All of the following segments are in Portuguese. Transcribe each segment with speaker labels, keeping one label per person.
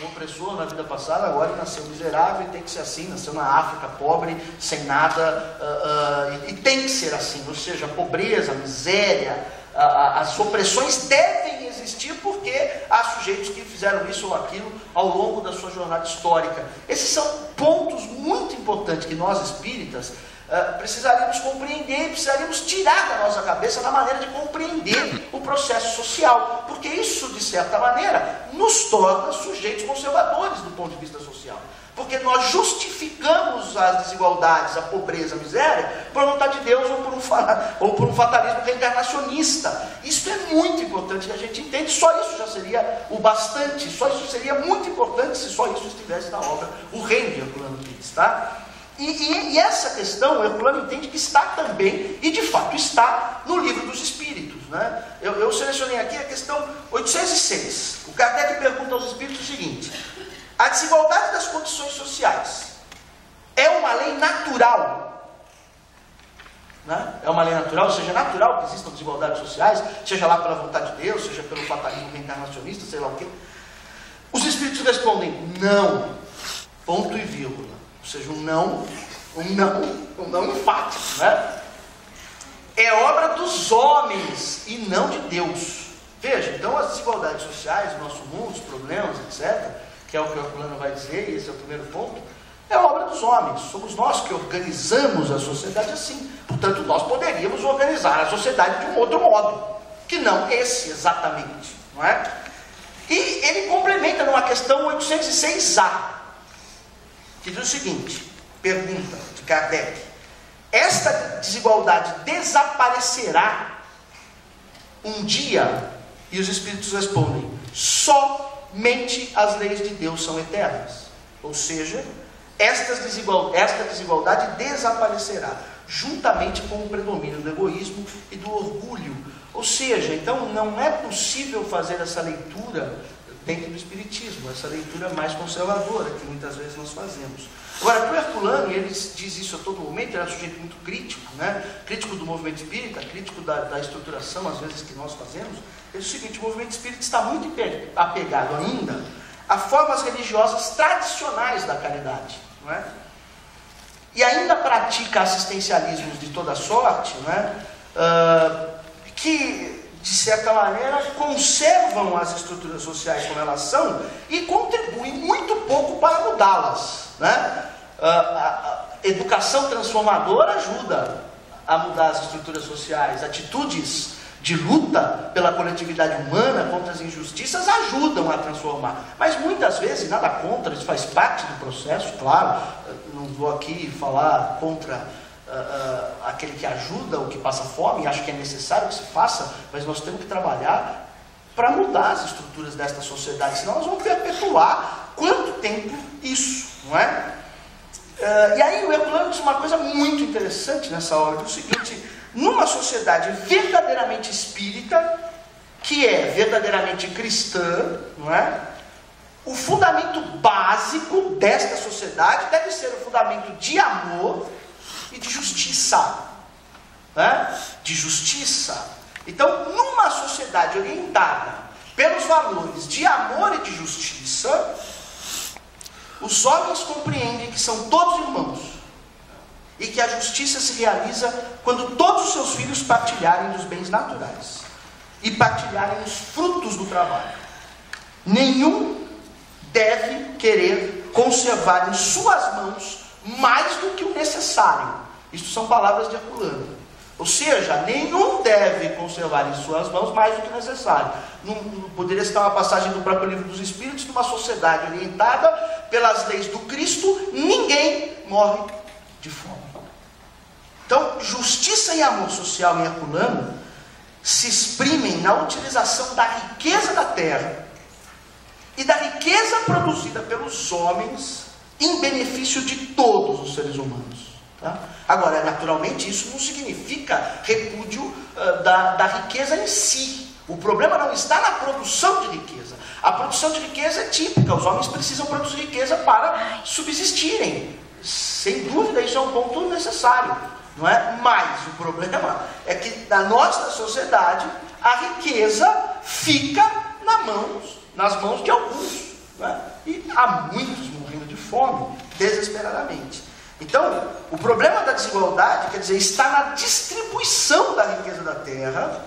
Speaker 1: um opressor na vida passada, agora nasceu miserável e tem que ser assim, nasceu na África pobre, sem nada, e tem que ser assim, ou seja, a pobreza, a miséria, as opressões devem existir porque há sujeitos que fizeram isso ou aquilo ao longo da sua jornada histórica. Esses são pontos muito importantes que nós espíritas precisaríamos compreender, precisaríamos tirar da nossa cabeça na maneira de compreender o processo social, porque isso, de certa maneira, nos torna sujeitos conservadores do ponto de vista social, porque nós justificamos as desigualdades, a pobreza, a miséria, por vontade de Deus ou por um fatalismo reencarnacionista. Isso é muito importante que a gente entenda, só isso já seria o bastante, só isso seria muito importante se só isso estivesse na obra O Reino de Herculano Pires, tá? E essa questão, o Herculano entende que está também, e de fato está, no Livro dos Espíritos, né? Eu selecionei aqui a questão 806. O Kardec pergunta aos espíritos o seguinte: a desigualdade das condições sociais é uma lei natural? Né? É uma lei natural, ou seja, é natural que existam desigualdades sociais, seja lá pela vontade de Deus, seja pelo fatalismo reencarnacionista, sei lá o quê. Os espíritos respondem: não, ponto e vírgula. Ou seja, um não enfático, né? É obra dos homens e não de Deus. Veja, então as desigualdades sociais do nosso mundo, os problemas, etc., que é o que o Herculano vai dizer, e esse é o primeiro ponto, é obra dos homens. Somos nós que organizamos a sociedade assim. Portanto, nós poderíamos organizar a sociedade de um outro modo, que não esse exatamente, não é? E ele complementa numa questão 806A, que diz o seguinte, pergunta de Kardec: esta desigualdade desaparecerá um dia? E os espíritos respondem: somente as leis de Deus são eternas. Ou seja, esta desigualdade desaparecerá, juntamente com o predomínio do egoísmo e do orgulho. Ou seja, então não é possível fazer essa leitura dentro do Espiritismo, essa leitura mais conservadora que muitas vezes nós fazemos. Agora, para o Herculano, ele diz isso a todo momento, ele é um sujeito muito crítico, né? Crítico do movimento espírita, crítico da estruturação, às vezes, que nós fazemos. Ele diz o seguinte: o movimento espírita está muito apegado ainda a formas religiosas tradicionais da caridade, não é? E ainda pratica assistencialismos de toda sorte, né? Que, de certa maneira, conservam as estruturas sociais como elas são e contribuem muito pouco para mudá-las, né? A educação transformadora ajuda a mudar as estruturas sociais, atitudes de luta pela coletividade humana contra as injustiças ajudam a transformar, mas muitas vezes, nada contra, isso faz parte do processo, claro. Não vou aqui falar contra aquele que ajuda ou que passa fome, acho que é necessário que se faça, mas nós temos que trabalhar para mudar as estruturas desta sociedade, senão nós vamos perpetuar quanto tempo isso, não é? E aí o Herculano diz uma coisa muito interessante nessa hora, é o seguinte: numa sociedade verdadeiramente espírita, que é verdadeiramente cristã, não é? O fundamento básico desta sociedade deve ser o fundamento de amor e de justiça, né? De justiça. Então, numa sociedade orientada pelos valores de amor e de justiça, os homens compreendem que são todos irmãos e que a justiça se realiza quando todos os seus filhos partilharem dos bens naturais e partilharem os frutos do trabalho. Nenhum deve querer conservar em suas mãos mais do que o necessário. Isto são palavras de Herculano. Ou seja, nenhum deve conservar em suas mãos mais do que necessário. Não poderia citar uma passagem do próprio Livro dos Espíritos: numa sociedade orientada pelas leis do Cristo, ninguém morre de fome. Então, justiça e amor social em Herculano se exprimem na utilização da riqueza da terra e da riqueza produzida pelos homens em benefício de todos os seres humanos. Tá? Agora, naturalmente, isso não significa repúdio da riqueza em si. O problema não está na produção de riqueza. A produção de riqueza é típica. Os homens precisam produzir riqueza para subsistirem. Sem dúvida, isso é um ponto necessário, não é? Mas o problema é que na nossa sociedade a riqueza fica nas mãos de alguns, né? E há muitos morrendo de fome, desesperadamente. Então, o problema da desigualdade, quer dizer, está na distribuição da riqueza da terra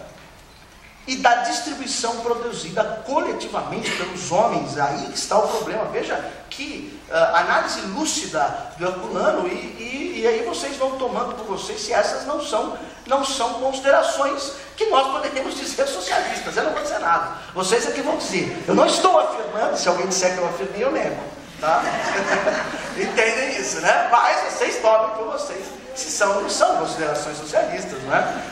Speaker 1: e da distribuição produzida coletivamente pelos homens. Aí está o problema. Veja que análise lúcida do Herculano, e aí vocês vão tomando por vocês se essas não são considerações que nós poderíamos dizer socialistas. Eu não vou dizer nada. Vocês é que vão dizer. Eu não estou afirmando, se alguém disser que eu afirmei, eu nego. Tá? Entendem isso, né? Mas vocês tomem por vocês se são ou não são considerações socialistas, não é?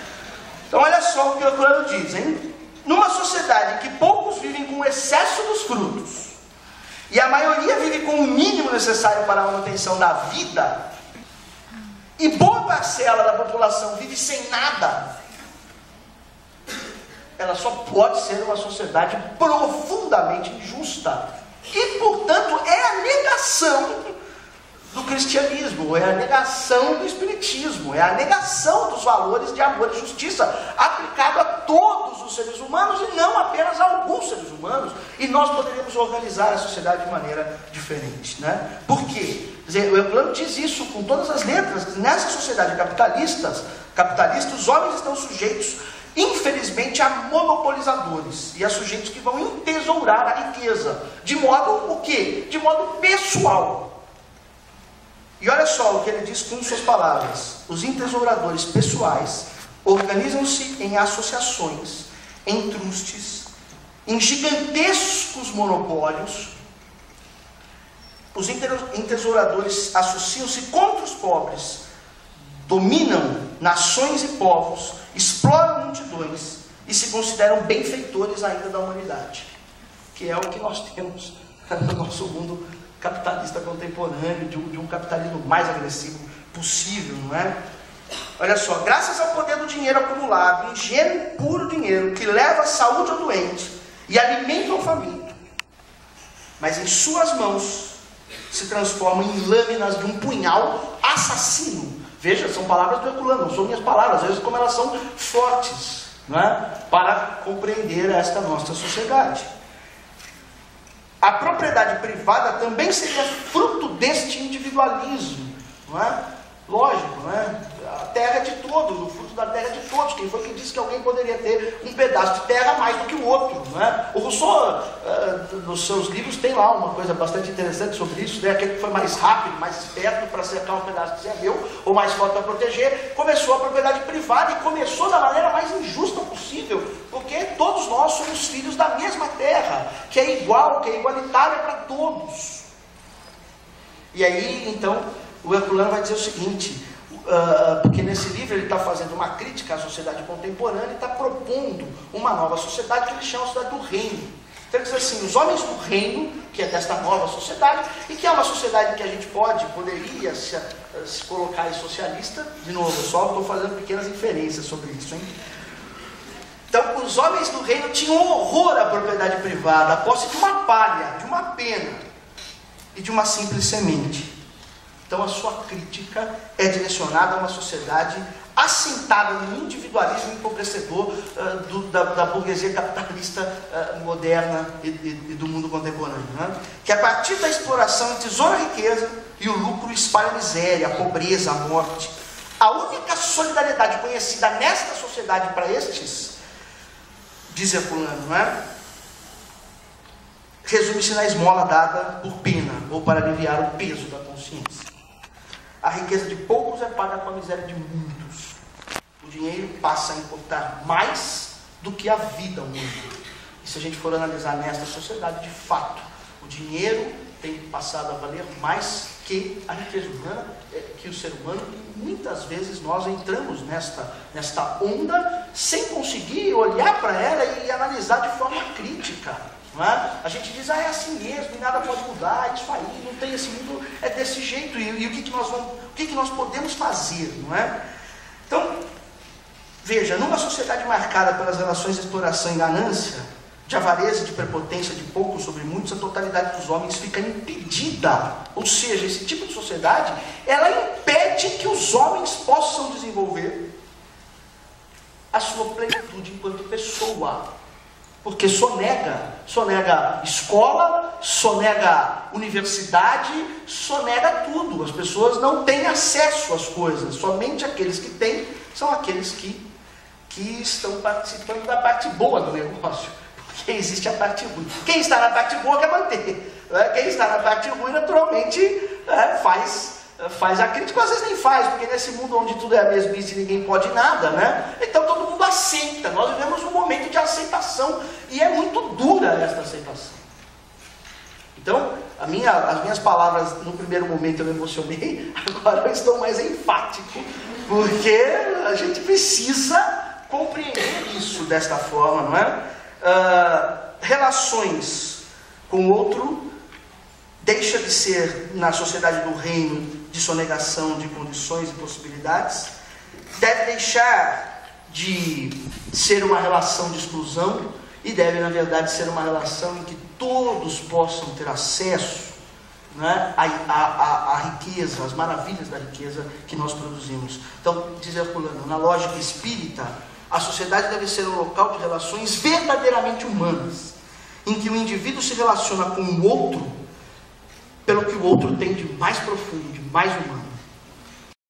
Speaker 1: Então olha só o que o Herculano diz, hein? Numa sociedade em que poucos vivem com o excesso dos frutos e a maioria vive com o mínimo necessário para a manutenção da vida, e boa parcela da população vive sem nada, ela só pode ser uma sociedade profundamente injusta. E, portanto, é a negação do cristianismo, é a negação do espiritismo, é a negação dos valores de amor e justiça aplicado a todos os seres humanos e não apenas a alguns seres humanos. E nós poderíamos organizar a sociedade de maneira diferente, né? Por quê? Quer dizer, o Herculano diz isso com todas as letras. Nessa sociedade capitalista, os homens estão sujeitos, infelizmente, a monopolizadores e a sujeitos que vão entesourar a riqueza, de modo o quê? De modo pessoal. E olha só o que ele diz com suas palavras: os entesouradores pessoais organizam-se em associações, em trustes, em gigantescos monopólios. Os entesouradores associam-se contra os pobres, dominam nações e povos, exploram multidões e se consideram benfeitores ainda da humanidade, que é o que nós temos no nosso mundo capitalista contemporâneo, de um capitalismo mais agressivo possível, não é? Olha só, graças ao poder do dinheiro acumulado, ingênuo e puro dinheiro, que leva a saúde ao doente e alimenta o faminto, mas em suas mãos se transforma em lâminas de um punhal assassino. Veja, são palavras do Herculano, não são minhas palavras, às vezes como elas são fortes, não é? Para compreender esta nossa sociedade. A propriedade privada também seria fruto deste individualismo, não é? Lógico, não é? A terra é de todos, o fruto da terra é de todos. Quem foi que disse que alguém poderia ter um pedaço de terra mais do que o outro, não é? O Rousseau, nos seus livros, tem lá uma coisa bastante interessante sobre isso, né? Aquele que foi mais rápido, mais esperto para cercar um pedaço que é meu, ou mais forte para proteger, começou a propriedade privada e começou da maneira mais injusta possível, porque todos nós somos filhos da mesma terra, que é igual, que é igualitária para todos. E aí, então, o Herculano vai dizer o seguinte, porque nesse livro ele está fazendo uma crítica à sociedade contemporânea e está propondo uma nova sociedade que ele chama de sociedade do reino. Então ele diz assim, os homens do reino, que é desta nova sociedade, e que é uma sociedade que a gente poderia se colocar em socialista, de novo, eu só estou fazendo pequenas inferências sobre isso, hein? Então, os homens do reino tinham horror à propriedade privada, a posse de uma palha, de uma pena e de uma simples semente. Então a sua crítica é direcionada a uma sociedade assentada no individualismo empobrecedor da burguesia capitalista moderna e do mundo contemporâneo, né? Que a partir da exploração tesoura a riqueza e o lucro espalha a miséria, a pobreza, a morte. A única solidariedade conhecida nesta sociedade para estes, diz Herculano, não é? Resume-se na esmola dada por pena ou para aliviar o peso da consciência. A riqueza de poucos é paga com a miséria de muitos. O dinheiro passa a importar mais do que a vida humana. E se a gente for analisar nesta sociedade, de fato, o dinheiro tem passado a valer mais que a riqueza humana, que o ser humano. E muitas vezes nós entramos nesta onda sem conseguir olhar para ela e analisar de forma crítica. Não é? A gente diz, é assim mesmo, e nada pode mudar, é isso aí, não tem esse mundo, é desse jeito, e o que nós podemos fazer, não é? Então, veja, numa sociedade marcada pelas relações de exploração e ganância, de avareza e de prepotência de poucos sobre muitos, a totalidade dos homens fica impedida, ou seja, esse tipo de sociedade, ela impede que os homens possam desenvolver a sua plenitude enquanto pessoa. Porque sonega escola, sonega universidade, sonega tudo. As pessoas não têm acesso às coisas. Somente aqueles que têm são aqueles que estão participando da parte boa do negócio. Porque existe a parte ruim. Quem está na parte boa quer manter. Quem está na parte ruim, naturalmente, faz a crítica, às vezes nem faz, porque nesse mundo onde tudo é a mesmice e ninguém pode nada, né? Então todo mundo aceita. Nós vivemos um momento de aceitação e é muito dura esta aceitação. Então, as minhas palavras no primeiro momento eu me emocionei, agora eu estou mais enfático, porque a gente precisa compreender isso desta forma, não é? Relações com o outro deixa de ser, na sociedade do reino, de sonegação de condições e possibilidades, deve deixar de ser uma relação de exclusão e deve, na verdade, ser uma relação em que todos possam ter acesso, né, à riqueza, às maravilhas da riqueza que nós produzimos. Então, diz Herculano, na lógica espírita, a sociedade deve ser um local de relações verdadeiramente humanas, em que o indivíduo se relaciona com o outro pelo que o outro tem de mais profundo, de mais humano.